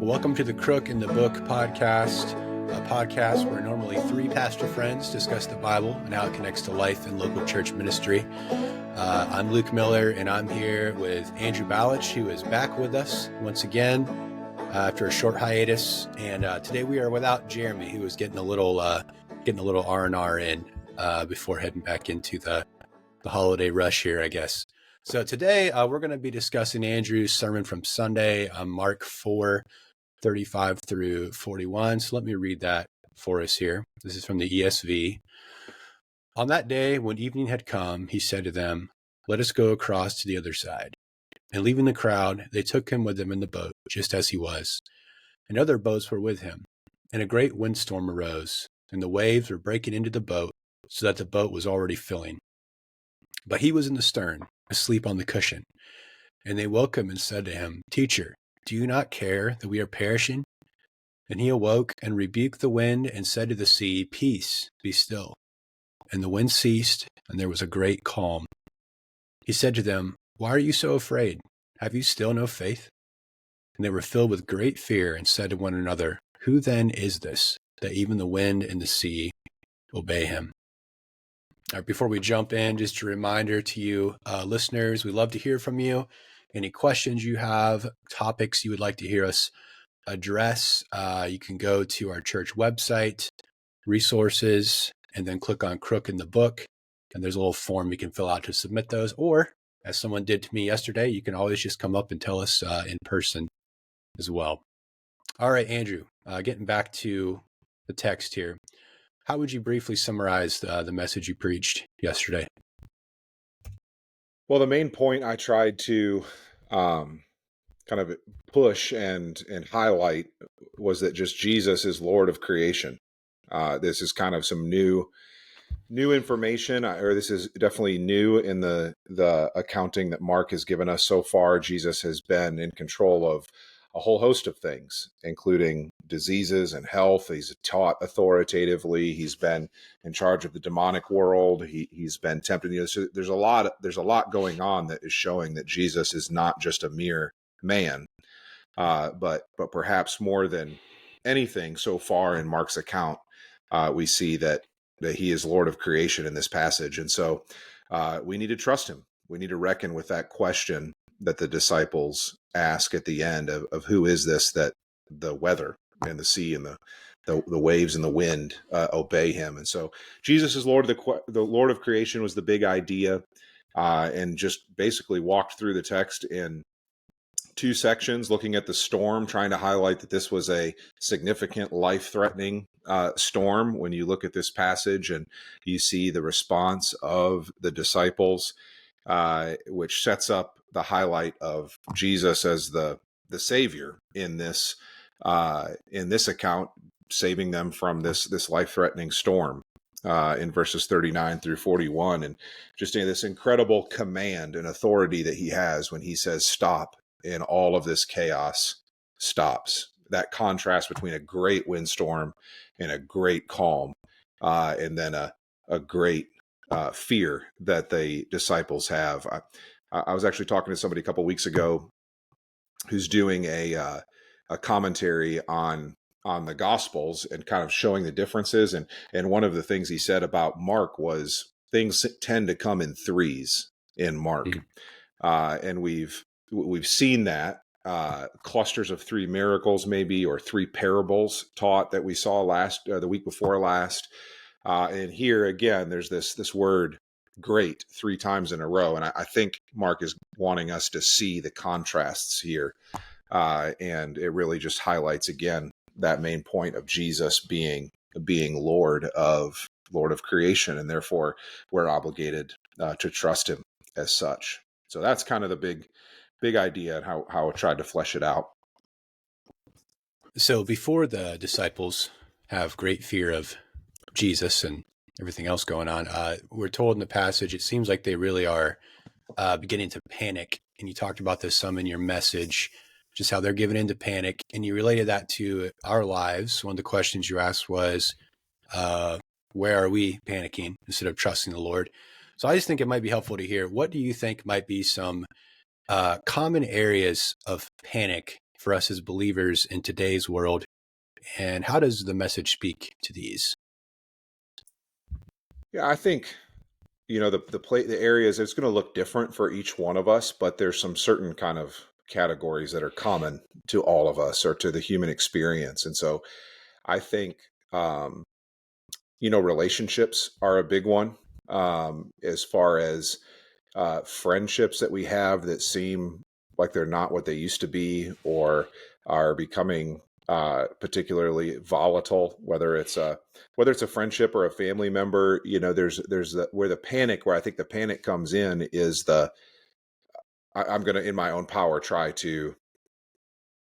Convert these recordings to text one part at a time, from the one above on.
Welcome to the Crook in the Book podcast, a podcast where normally three pastor friends discuss the Bible and how it connects to life and local church ministry. I'm Luke Miller, and I'm here with Andrew Balich, who is back with us once again after a short hiatus. And today we are without Jeremy, who is getting a little R&R in before heading back into the holiday rush here, I guess. So today we're going to be discussing Andrew's sermon from Sunday, Mark 4:35 through 41. So let me read that for us here. This is from the ESV. On that day, when evening had come, he said to them, "Let us go across to the other side." And leaving the crowd, they took him with them in the boat, just as he was. And other boats were with him. And a great windstorm arose, and the waves were breaking into the boat, so that the boat was already filling. But he was in the stern, asleep on the cushion. And they woke him and said to him, "Teacher, do you not care that we are perishing?" And he awoke and rebuked the wind and said to the sea, "Peace, be still." And the wind ceased, and there was a great calm. He said to them, "Why are you so afraid? Have you still no faith?" And they were filled with great fear and said to one another, "Who then is this, that even the wind and the sea obey him?" All right, before we jump in, just a reminder to you listeners, we love to hear from you. Any questions you have, topics you would like to hear us address, you can go to our church website, resources, and then click on Crook in the Book. And there's a little form you can fill out to submit those. Or, as someone did to me yesterday, you can always just come up and tell us in person as well. All right, Andrew, getting back to the text here. How would you briefly summarize the message you preached yesterday? Well, the main point I tried to kind of push and highlight was that just Jesus is Lord of creation. This is kind of some new information, or this is definitely new in the accounting that Mark has given us so far. Jesus has been in control of a whole host of things, including diseases and health. He's taught authoritatively. He's been in charge of the demonic world. He's been tempted. So there's a lot going on that is showing that Jesus is not just a mere man, but perhaps more than anything so far in Mark's account, we see that he is Lord of creation in this passage. And so we need to trust him. We need to reckon with that question that the disciples ask at the end of who is this that the weather and the sea and the waves and the wind obey him. And so Jesus is Lord of the Lord of creation was the big idea, and just basically walked through the text in two sections, looking at the storm, trying to highlight that this was a significant life-threatening storm. When you look at this passage and you see the response of the disciples, which sets up the highlight of Jesus as the Savior in this account, saving them from this life-threatening storm in verses 39 through 41, and just this incredible command and authority that he has when he says stop, and all of this chaos stops. That contrast between a great windstorm and a great calm, and then a great fear that the disciples have. I was actually talking to somebody a couple weeks ago who's doing a commentary on the Gospels and kind of showing the differences. And one of the things he said about Mark was things tend to come in threes in Mark. And we've seen that clusters of three miracles maybe, or three parables taught that we saw the week before last. And here again, there's this word great three times in a row. And I think Mark is wanting us to see the contrasts here. And it really just highlights again that main point of Jesus being Lord of creation, and therefore we're obligated to trust him as such. So that's kind of the big idea and how I tried to flesh it out. So before the disciples have great fear of Jesus and everything else going on, we're told in the passage, it seems like they really are beginning to panic. And you talked about this some in your message, just how they're given into panic. And you related that to our lives. One of the questions you asked was, where are we panicking instead of trusting the Lord? So I just think it might be helpful to hear, what do you think might be some common areas of panic for us as believers in today's world, and how does the message speak to these? Yeah, I think the areas, it's going to look different for each one of us, but there's some certain kind of categories that are common to all of us or to the human experience. And so I think um, relationships are a big one, as far as friendships that we have that seem like they're not what they used to be, or are becoming particularly volatile. Whether it's a friendship or a family member, there's where I think the panic comes in is I'm going to, in my own power, try to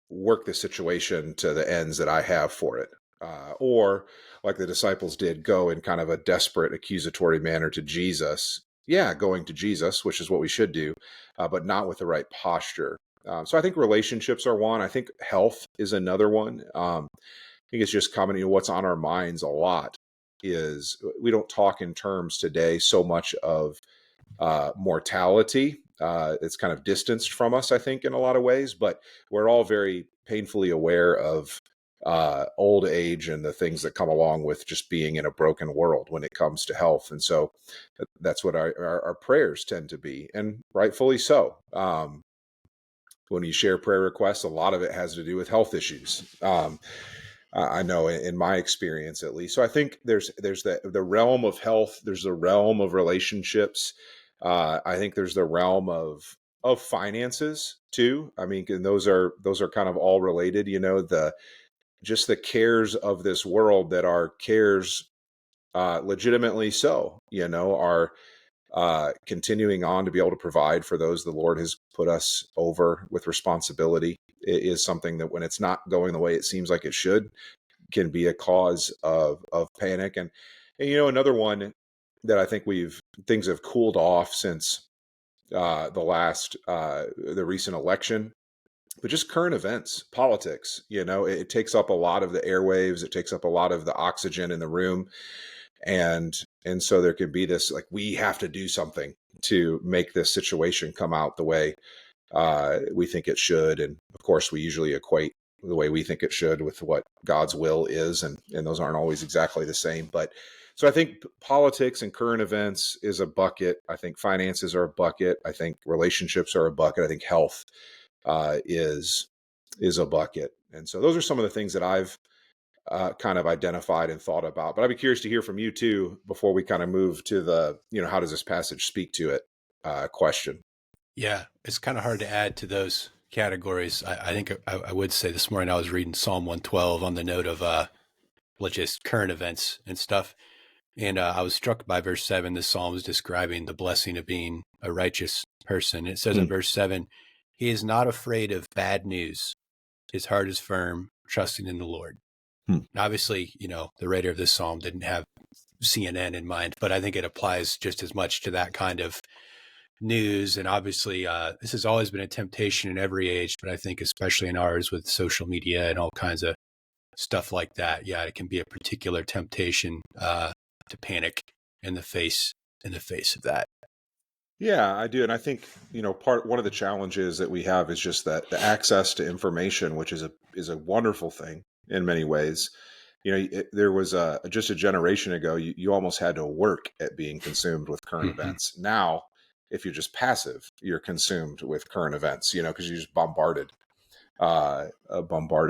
work the situation to the ends that I have for it. Or, like the disciples did, go in kind of a desperate, accusatory manner to Jesus. Yeah, going to Jesus, which is what we should do, but not with the right posture. So I think relationships are one. I think health is another one. I think it's just common, what's on our minds a lot is we don't talk in terms today so much of mortality. It's kind of distanced from us, I think, in a lot of ways, but we're all very painfully aware of old age and the things that come along with just being in a broken world when it comes to health. And so that's what our prayers tend to be, and rightfully so. When you share prayer requests, a lot of it has to do with health issues. I know in my experience, at least. So I think there's the realm of health. There's the realm of relationships. I think there's the realm of finances too. I mean, and those are kind of all related. Just the cares of this world that are cares, legitimately so. Are continuing on to be able to provide for those the Lord has put us over with responsibility. It is something that, when it's not going the way it seems like it should, can be a cause of panic. And another one that I think things have cooled off since the recent election, but just current events, politics. It takes up a lot of the airwaves. It takes up a lot of the oxygen in the room. And so there can be this, like, we have to do something to make this situation come out the way we think it should. And of course, we usually equate the way we think it should with what God's will is, and those aren't always exactly the same. But so I think politics and current events is a bucket. I think finances are a bucket. I think relationships are a bucket. I think health is a bucket. And so those are some of the things that I've kind of identified and thought about. But I'd be curious to hear from you too, before we kind of move to the, how does this passage speak to it question. Yeah, it's kind of hard to add to those categories. I think I would say this morning I was reading Psalm 112 on the note of just current events and stuff. And I was struck by verse 7. This psalm is describing the blessing of being a righteous person. It says in verse 7, he is not afraid of bad news. His heart is firm, trusting in the Lord. And obviously, the writer of this psalm didn't have CNN in mind, but I think it applies just as much to that kind of news. And obviously, this has always been a temptation in every age, but I think especially in ours with social media and all kinds of stuff like that. Yeah, it can be a particular temptation to panic in the face of that. Yeah, I do. And I think, one of the challenges that we have is just that the access to information, which is a wonderful thing in many ways. There was just a generation ago, you almost had to work at being consumed with current events. Now, if you're just passive, you're consumed with current events, because you're just bombarded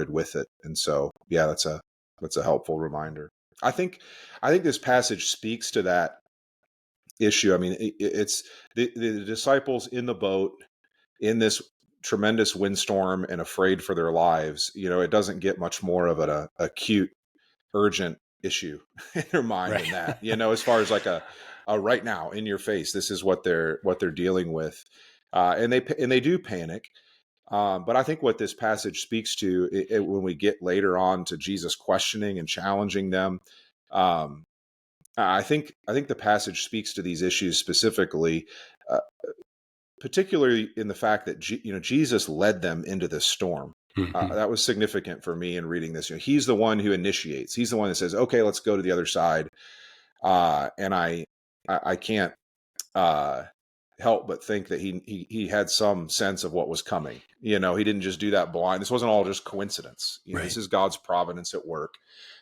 with it. And so, yeah, that's a helpful reminder. I think this passage speaks to that issue. I mean, it's the disciples in the boat in this tremendous windstorm and afraid for their lives. It doesn't get much more of an acute, urgent issue in their mind than that. As far as like a right now in your face, this is what they're dealing with, and they do panic. But I think what this passage speaks to, when we get later on to Jesus questioning and challenging them, I think the passage speaks to these issues specifically, uh, particularly in the fact that Jesus led them into this storm. That was significant for me in reading this. He's the one who initiates. He's the one that says, "Okay, let's go to the other side." And I can't. help but think that he had some sense of what was coming. He didn't just do that blind. This wasn't all just coincidence. Right. This is God's providence at work.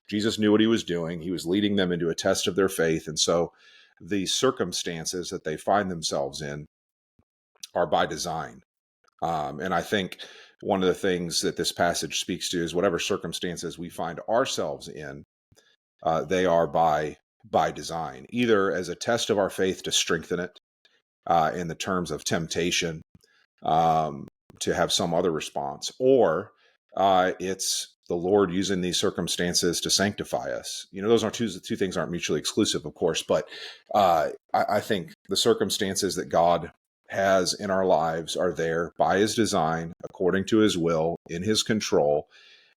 Jesus knew what he was doing. He was leading them into a test of their faith. And so the circumstances that they find themselves in are by design. And I think one of the things that this passage speaks to is whatever circumstances we find ourselves in, they are by design, either as a test of our faith to strengthen it in the terms of temptation, to have some other response, or it's the Lord using these circumstances to sanctify us. Those aren't two things aren't mutually exclusive, of course, but I think the circumstances that God has in our lives are there by his design, according to his will, in his control,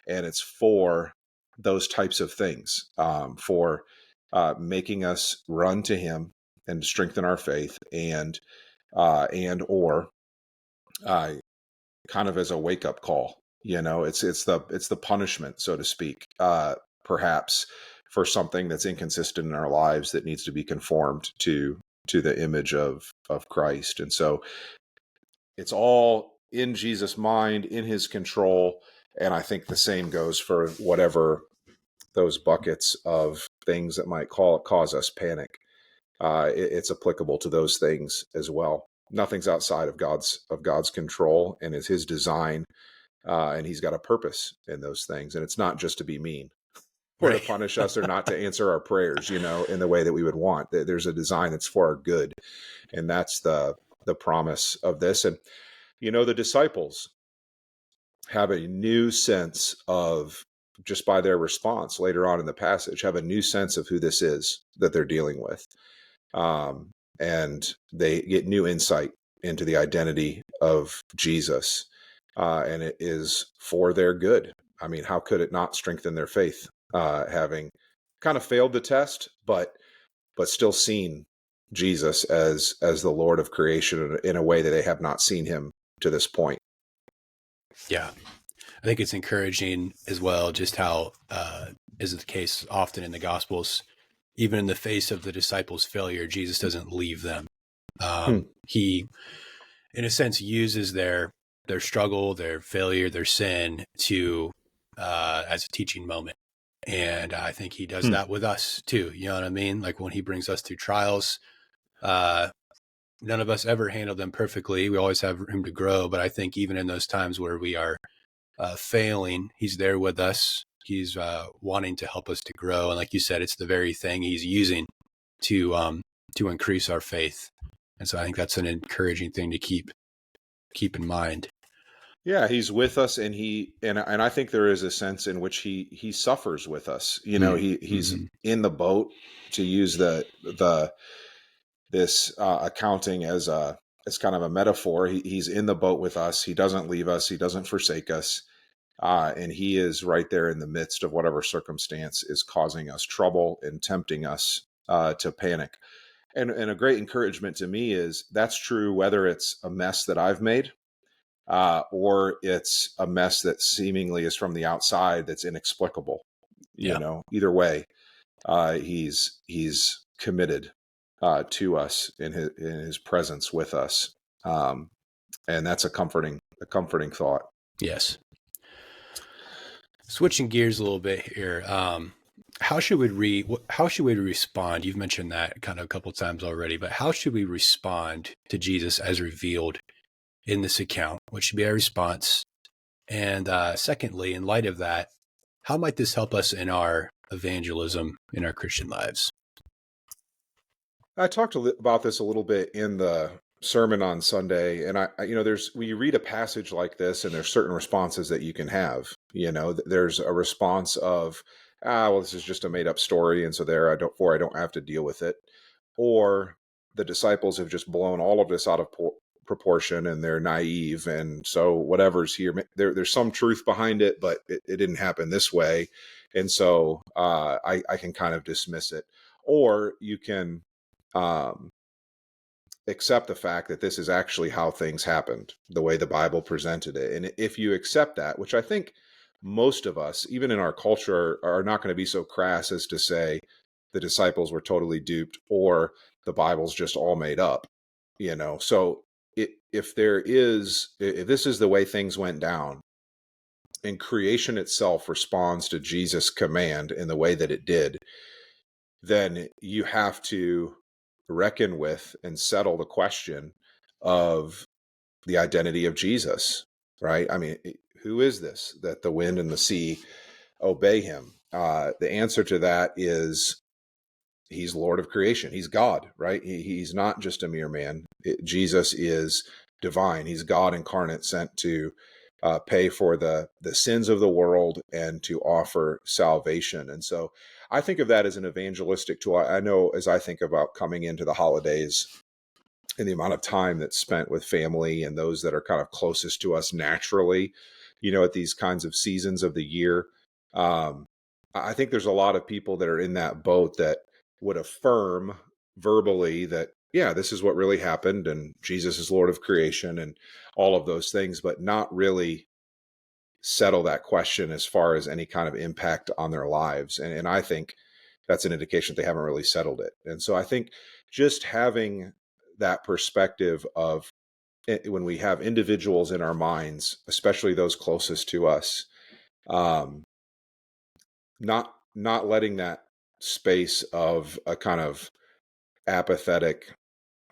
and it's for those types of things, for making us run to him and strengthen our faith, and or kind of as a wake up call. It's the punishment, so to speak, perhaps for something that's inconsistent in our lives that needs to be conformed to the image of Christ. And so it's all in Jesus' mind, in his control. And I think the same goes for whatever those buckets of things that might cause us panic. It's applicable to those things as well. Nothing's outside of God's control, and it's his design, and he's got a purpose in those things. And it's not just to be mean or to punish us or not to answer our prayers, in the way that we would want. There's a design that's for our good, and that's the promise of this. And the disciples have a new sense of, just by their response later on in the passage, have a new sense of who this is that they're dealing with. And they get new insight into the identity of Jesus, and it is for their good. I mean, how could it not strengthen their faith, having kind of failed the test, but still seen Jesus as the Lord of creation in a way that they have not seen him to this point. Yeah. I think it's encouraging as well, just how, is the case often in the Gospels, even in the face of the disciples' failure, Jesus doesn't leave them. He, in a sense, uses their struggle, their failure, their sin to as a teaching moment. And I think he does that with us too. You know what I mean? Like when he brings us through trials, none of us ever handle them perfectly. We always have room to grow. But I think even in those times where we are failing, he's there with us. He's wanting to help us to grow. And like you said, it's the very thing he's using to increase our faith. And so I think that's an encouraging thing to keep in mind. Yeah, he's with us, and I think there is a sense in which he suffers with us. He's in the boat, to use this accounting as kind of a metaphor. He's in the boat with us. He doesn't leave us. He doesn't forsake us. And he is right there in the midst of whatever circumstance is causing us trouble and tempting us to panic. And a great encouragement to me is that's true whether it's a mess that I've made, or it's a mess that seemingly is from the outside that's inexplicable. Either way, he's committed to us in his presence with us, and that's a comforting thought. Yes. Switching gears a little bit here, how should we respond? You've mentioned that kind of a couple of times already, but how should we respond to Jesus as revealed in this account? What should be our response? And secondly, in light of that, how might this help us in our evangelism in our Christian lives? I talked about this a little bit in the sermon on Sunday, and when you read a passage like this, and there's certain responses that you can have. There's a response of, well, this is just a made up story, and so I don't have to deal with it. Or the disciples have just blown all of this out of proportion, and they're naive, and so whatever's here, there's some truth behind it, but it didn't happen this way, and so I can kind of dismiss it. Or you can accept the fact that this is actually how things happened, the way the Bible presented it. And if you accept that, which I think most of us, even in our culture, are not going to be so crass as to say the disciples were totally duped or the Bible's just all made up. So if this is the way things went down, and creation itself responds to Jesus' command in the way that it did, then you have to reckon with and settle the question of the identity of Jesus, right? I mean, who is this that the wind and the sea obey him? The answer to that is he's Lord of creation. He's God, right? He's not just a mere man. Jesus is divine. He's God incarnate, sent to pay for the sins of the world and to offer salvation. And so I think of that as an evangelistic tool. I know as I think about coming into the holidays and the amount of time that's spent with family and those that are kind of closest to us naturally, at these kinds of seasons of the year. I think there's a lot of people that are in that boat that would affirm verbally that, yeah, this is what really happened and Jesus is Lord of creation and all of those things, but not really settle that question as far as any kind of impact on their lives. And I think that's an indication that they haven't really settled it. And so I think just having that perspective of when we have individuals in our minds, especially those closest to us, not letting that space of a kind of apathetic,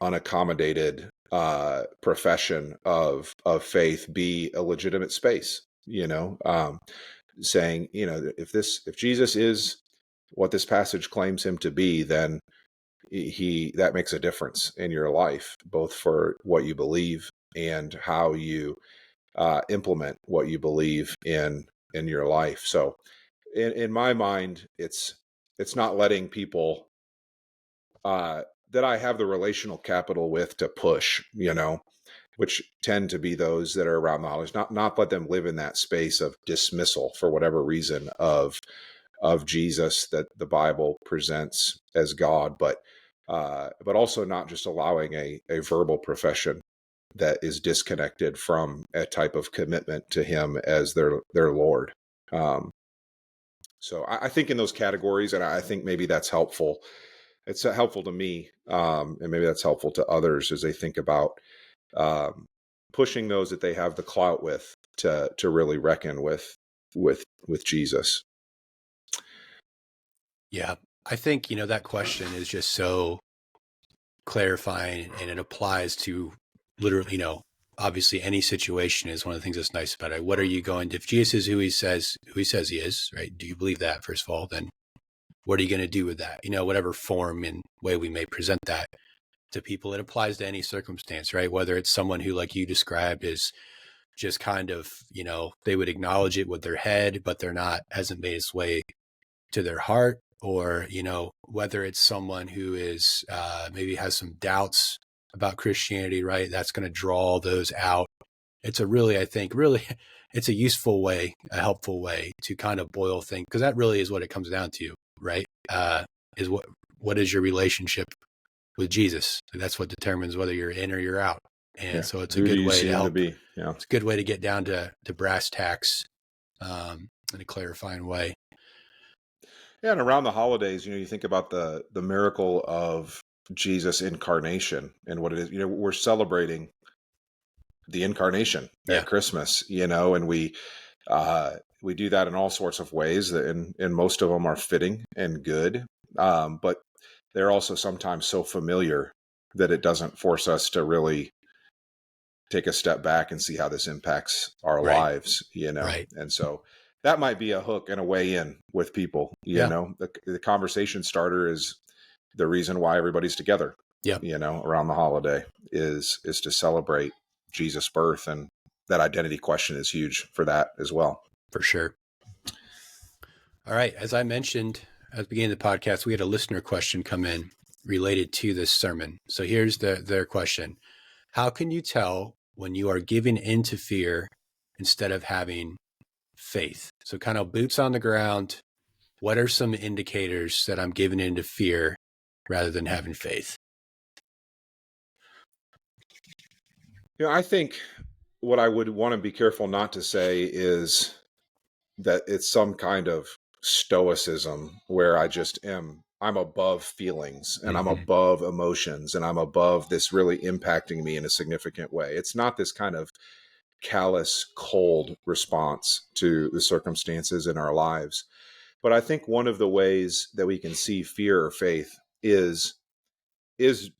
unaccommodated profession of faith be a legitimate space. Saying, if Jesus is what this passage claims him to be, then that makes a difference in your life, both for what you believe and how you implement what you believe in your life. So in my mind, it's not letting people that I have the relational capital with to push, which tend to be those that are around knowledge, not let them live in that space of dismissal for whatever reason of Jesus that the Bible presents as God, but also not just allowing a verbal profession that is disconnected from a type of commitment to him as their Lord. So I think in those categories, and I think maybe that's helpful. It's helpful to me, and maybe that's helpful to others as they think about pushing those that they have the clout with to really reckon with Jesus. Yeah, I think, that question is just so clarifying, and it applies to literally, obviously any situation is one of the things that's nice about it. What are you going to, if Jesus is who he says he is, right? Do you believe that, first of all? Then what are you going to do with that? Whatever form and way we may present that to people, it applies to any circumstance, right? Whether it's someone who, like you described, is just kind of, they would acknowledge it with their head, but hasn't made its way to their heart, or, whether it's someone who is maybe has some doubts about Christianity, right? That's going to draw those out. It's it's a useful way, a helpful way to kind of boil things, because that really is what it comes down to, right? Is what is your relationship with Jesus? That's what determines whether you're in or you're out. And so it's a good way to help. Yeah. It's a good way to get down to brass tacks in a clarifying way. Yeah, and around the holidays, you think about the miracle of Jesus' incarnation and what it is. We're celebrating the incarnation at Christmas, and we do that in all sorts of ways, and most of them are fitting and good, but they're also sometimes so familiar that it doesn't force us to really take a step back and see how this impacts our lives, Right. And so that might be a hook and a way in with people, the conversation starter is the reason why everybody's together, around the holiday is to celebrate Jesus' birth. And that identity question is huge for that as well. For sure. All right. As I mentioned at the beginning of the podcast, we had a listener question come in related to this sermon. So here's their question. How can you tell when you are giving into fear instead of having faith? So kind of boots on the ground. What are some indicators that I'm giving into fear rather than having faith? I think what I would want to be careful not to say is that it's some kind of stoicism where I just am I'm above feelings and I'm Mm-hmm. above emotions and I'm above this really impacting me in a significant way. It's not this kind of callous, cold response to the circumstances in our lives. But I think one of the ways that we can see fear or faith is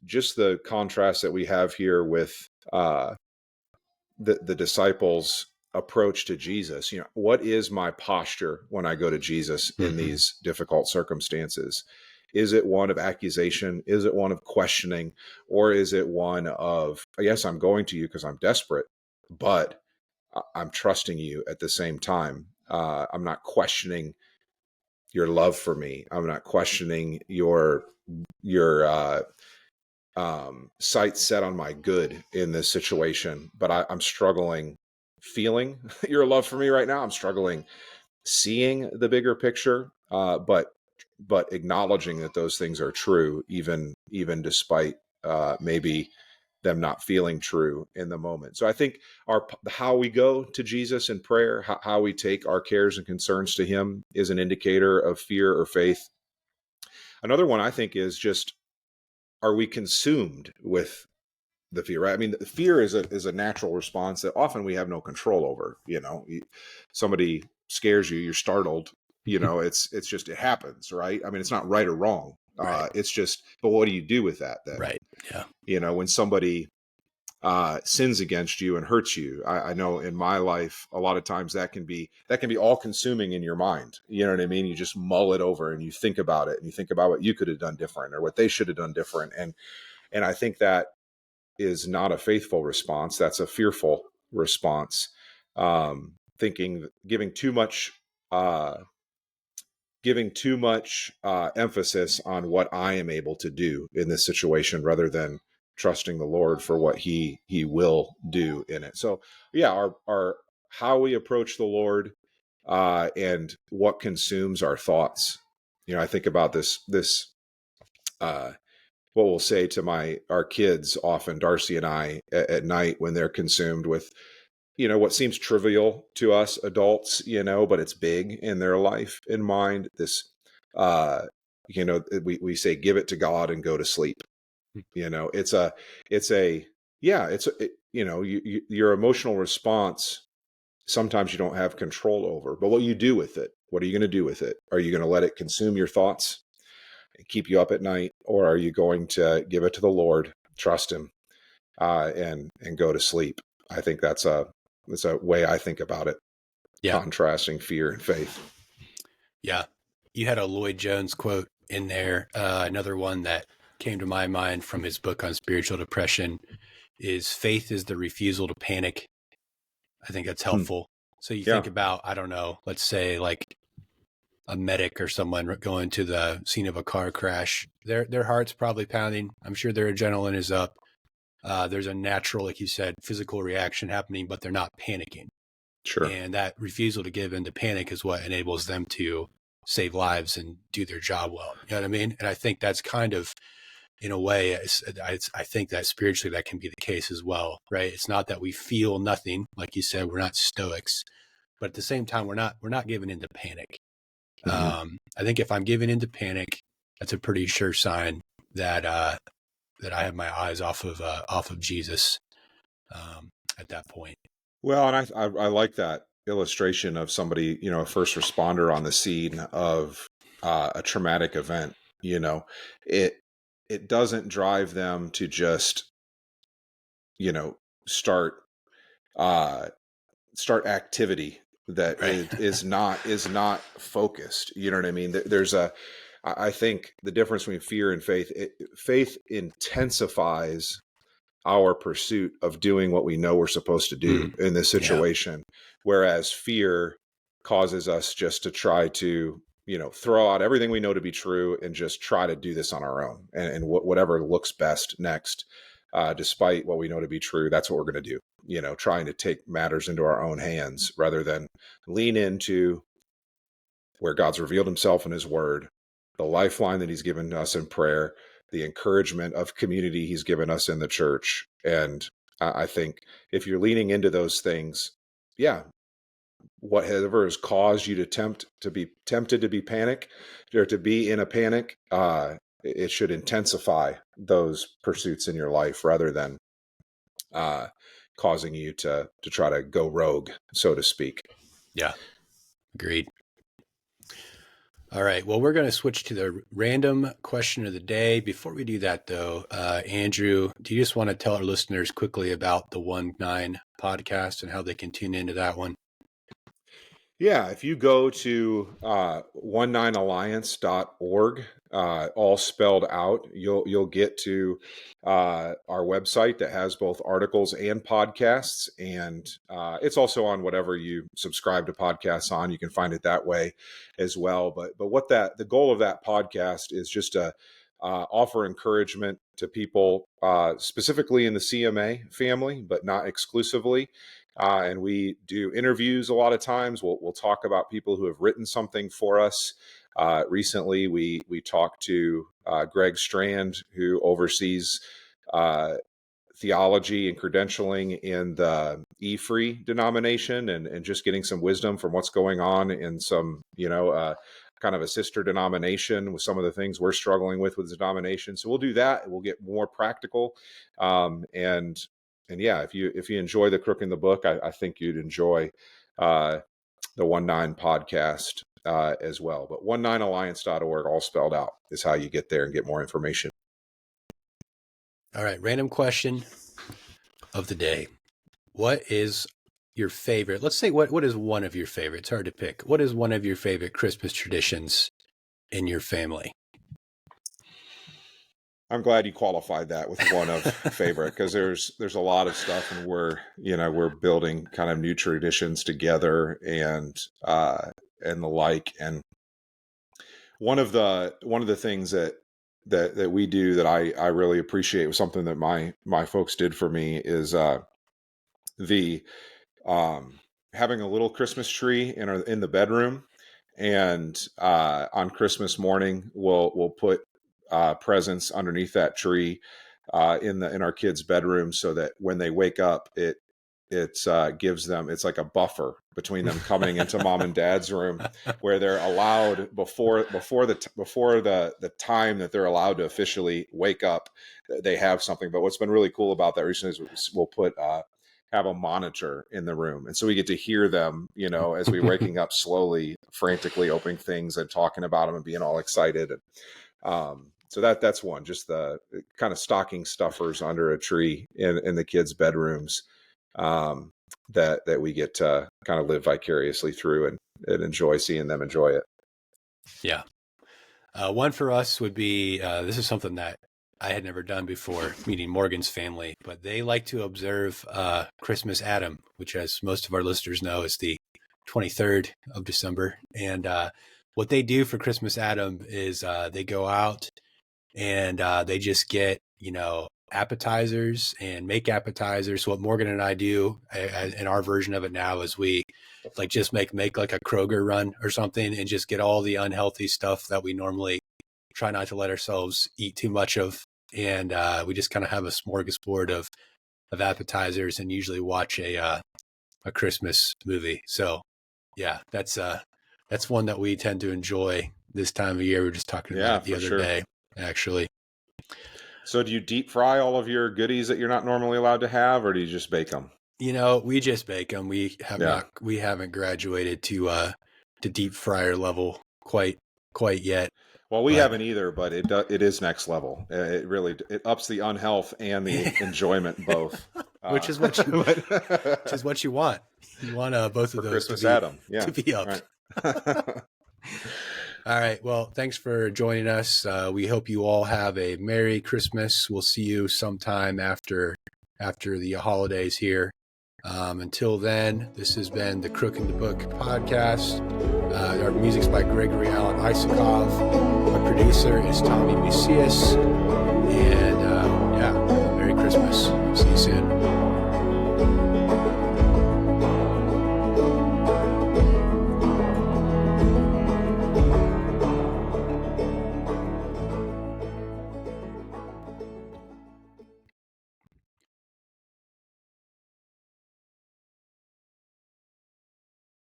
just the contrast that we have here with the disciples' approach to Jesus. What is my posture when I go to Jesus in Mm-hmm. these difficult circumstances? Is it one of accusation? Is it one of questioning? Or is it one of, yes, I'm going to you because I'm desperate, but I'm trusting you at the same time. I'm not questioning your love for me. I'm not questioning your sights set on my good in this situation, but I'm struggling feeling your love for me right now. I'm struggling seeing the bigger picture, but acknowledging that those things are true, even despite maybe them not feeling true in the moment. So I think how we go to Jesus in prayer, how we take our cares and concerns to Him, is an indicator of fear or faith. Another one I think is just, are we consumed with the fear, right? I mean, the fear is a natural response that often we have no control over. Somebody scares you, you're startled. It's just, it happens, right? I mean, it's not right or wrong. Right. It's just, but what do you do with that then? Right. Yeah. When somebody sins against you and hurts you, I know in my life a lot of times that can be all consuming in your mind. You know what I mean? You just mull it over and you think about it and you think about what you could have done different or what they should have done different, and I think that is not a faithful response. That's a fearful response. Thinking, uh, giving too much emphasis on what I am able to do in this situation, rather than trusting the Lord for what He will do in it. So, yeah, our how we approach the Lord and what consumes our thoughts. I think about this. What we'll say to our kids often, Darcy and I, at night when they're consumed with, what seems trivial to us adults, but it's big in their life in mind. This, we say, give it to God and go to sleep. It's a, yeah, your emotional response. Sometimes you don't have control over, but what you do with it, what are you going to do with it? Are you going to let it consume your thoughts and keep you up at night, or are you going to give it to the Lord, trust Him, and go to sleep? I think that's a way I think about it, Yeah. contrasting fear and faith. Yeah. You had a Lloyd Jones quote in there. Another one that came to my mind from his book on spiritual depression is faith is the refusal to panic. I think that's helpful. So you Yeah, think about, I don't know, let's say like a medic or someone going to the scene of a car crash. Their heart's probably pounding. I'm sure their adrenaline is up. There's a natural, like you said, physical reaction happening, but they're not panicking. sure. And that refusal to give in to panic is what enables them to save lives and do their job well. You know what I mean? And I think that's kind of, in a way, I think that spiritually that can be the case as well, right? It's not that we feel nothing, like you said, we're not stoics, but at the same time, we're not giving into panic. Mm-hmm. I think if I'm giving into panic, that's a pretty sure sign that that I have my eyes off of Jesus at that point. Well, and I like that illustration of somebody, a first responder on the scene of a traumatic event. It it doesn't drive them to just, start uh, start activity that Right. is not focused. You know what I mean? There's I think the difference between fear and faith. Faith intensifies our pursuit of doing what we know we're supposed to do in this Yeah. situation, whereas fear causes us just to try to, throw out everything we know to be true and just try to do this on our own, and whatever looks best next, despite what we know to be true. That's what we're going to do, trying to take matters into our own hands rather than lean into where God's revealed Himself in His Word, the lifeline that He's given us in prayer, the encouragement of community He's given us in the church. And I think if you're leaning into those things, yeah, whatever has caused you to be tempted to be panic or to be in a panic, it should intensify those pursuits in your life rather than causing you to try to go rogue, so to speak. Yeah, agreed. All right. Well, we're going to switch to the random question of the day. Before we do that, though, Andrew, do you just want to tell our listeners quickly about the 19 podcast and how they can tune into that one? Yeah, if you go to 19alliance.org, all spelled out, you'll get to our website that has both articles and podcasts, and it's also on whatever you subscribe to podcasts on. You can find it that way as well. But the goal of that podcast is just to offer encouragement to people, specifically in the CMA family, but not exclusively. And we do interviews a lot of times. We'll talk about people who have written something for us. Recently, we talked to Greg Strand, who oversees theology and credentialing in the E-Free denomination, and just getting some wisdom from what's going on in some, kind of a sister denomination with some of the things we're struggling with the denomination. So we'll do that. We'll get more practical. And yeah, if you enjoy the Crook in the Book, I think you'd enjoy the 19 podcast as well. But 19alliance.org, all spelled out, is how you get there and get more information. All right, random question of the day. What is your favorite? Let's say what is one of your favorites? It's hard to pick. What is one of your favorite Christmas traditions in your family? I'm glad you qualified that with one of favorite, because there's a lot of stuff, and we're building kind of new traditions together and the like. And one of the things that we do that I really appreciate, was something that my folks did for me, is the having a little Christmas tree in the bedroom, and on Christmas morning we'll put presents underneath that tree in our kids' bedroom, so that when they wake up, it gives them, it's like a buffer between them coming into mom and dad's room, where they're allowed before the time that they're allowed to officially wake up, they have something. But what's been really cool about that recently is we'll put have a monitor in the room, and so we get to hear them, as we're waking up slowly, frantically opening things and talking about them and being all excited. And so that's one, just the kind of stocking stuffers under a tree in the kids' bedrooms, that we get to kind of live vicariously through and enjoy seeing them enjoy it. Yeah. One for us would be, this is something that I had never done before meeting Morgan's family, but they like to observe Christmas Adam, which, as most of our listeners know, is the 23rd of December. And what they do for Christmas Adam is they go out and they just get, appetizers and make appetizers. So what Morgan and I do in our version of it now is we just make like a Kroger run or something, and just get all the unhealthy stuff that we normally try not to let ourselves eat too much of. And we just kind of have a smorgasbord of appetizers, and usually watch a Christmas movie. So yeah, that's one that we tend to enjoy this time of year. We were just talking about it the other day, actually. So do you deep fry all of your goodies that you're not normally allowed to have, or do you just bake them? We just bake them. We haven't graduated to deep fryer level quite yet. Well, we haven't either, but it is next level. It really ups the unhealth and the enjoyment both. Which is what you want. You want both of those Christmas Adam, to be up. Right. All right. Well, thanks for joining us. We hope you all have a Merry Christmas. We'll see you sometime after the holidays here. Until then, this has been the Crook in the Book podcast. Our music's by Gregory Alan Isakov. Our producer is Tommy Macias. And Merry Christmas.